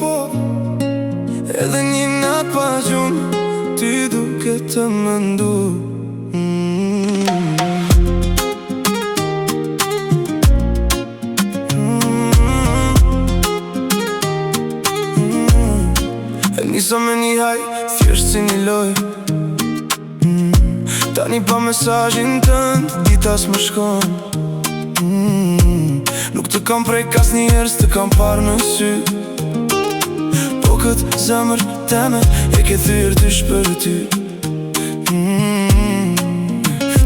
Po, edhe një natë pa gjumë, ti duke të mëndu. Nisa me një haj, thjesht si një loj. Tani pa mesazhin tënd, dita s'më shkon. Nuk të kam prej kas njerës, të kam parë në sy. Po këtë zemër teme, e ke thyrë dysh për ty.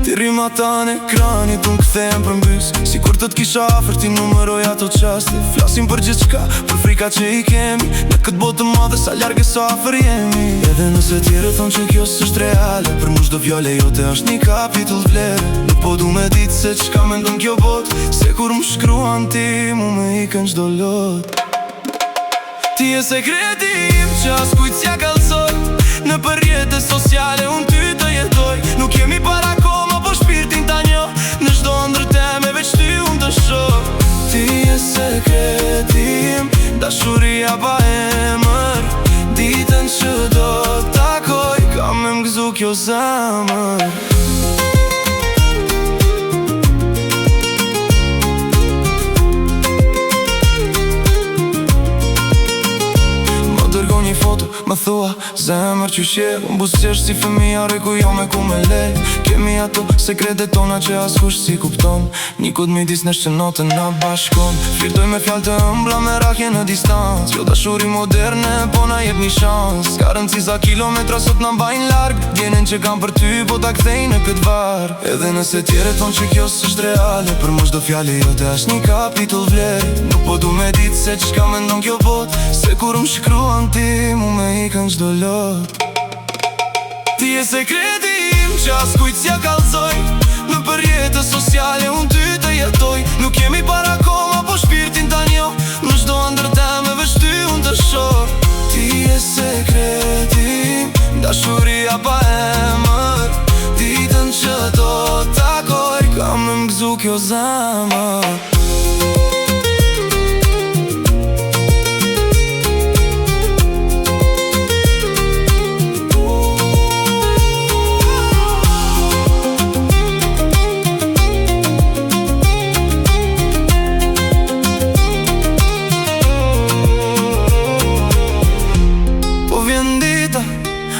Ti rima ta në ekranit, unë këthejmë për mbys. Si kur të t'kisha afer, ti numëroj ato qaste. Flasim për gjithë qka, për frika që i kemi. Në këtë botë të madhe, sa largë sa afer jemi. Edhe nëse tjere thonë që kjo s'është reale, për mu shdo fjale jote është një kapitull vlere. Nuk po du me ditë se qka me ndon kjo botë, se kur më shkruan ti, mu me ikën qdo lot. Ti e sekreti im që as kujt s'ja kalsoj. Në përjetë sociale unë ty të jetoj. Nuk jemi para koma, po shpirtin ta njo. Në shdo ndër teme veç ty unë të shoh. Ti e sekreti im, dashuria pa emër. Ditën që do t'takoj, kam me m'gëzu kjo zemër. Më thua, zemër qyshe, unë busqesh si fëmija rëj ku jo me ku me lej. Kemi ato sekrete tona që as kush si kupton. Një kud midis nesh që notën na bashkon. Flirtoj me fjall të ëmbla me rakje në distancë. Jo dashuri moderne, po na jep një shans. Ka rëndësi za kilometra sot na mbajnë larg. Djenin që kam për ty, po ta kthej në këtë var. Edhe nëse tjere ton që kjo s'është reale, për mu shdo fjalli jote është një kapitull vlerë. Nuk po du me ditë se qka me ndon kjo bot, se kur më shkruan ti, mu me ikën qdo lot. Ti e sekreti im që as kujt s'ja kalzoj. Në përjetë sociale unë ty të jetoj. Nuk jemi para koma, po shpirtin ta njo. Në shdo ndër teme veç ty unë të shoh. Ti e sekreti im, dashuria pa emër. Ditën që do t'takoj, kam me m'gëzu kjo zemër.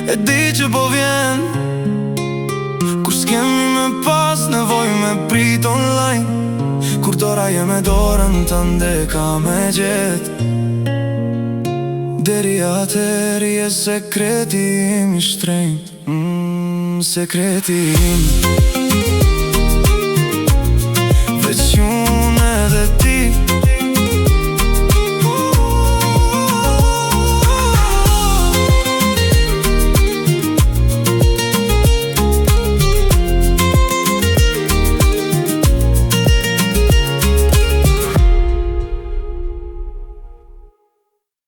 E di që po vjen, kur s'kemi me pas nevoj me prit online. Kur dora jeme dorën të ndeka me gjet. Deri atëri e sekreti im i shtrenjt. Sekreti im.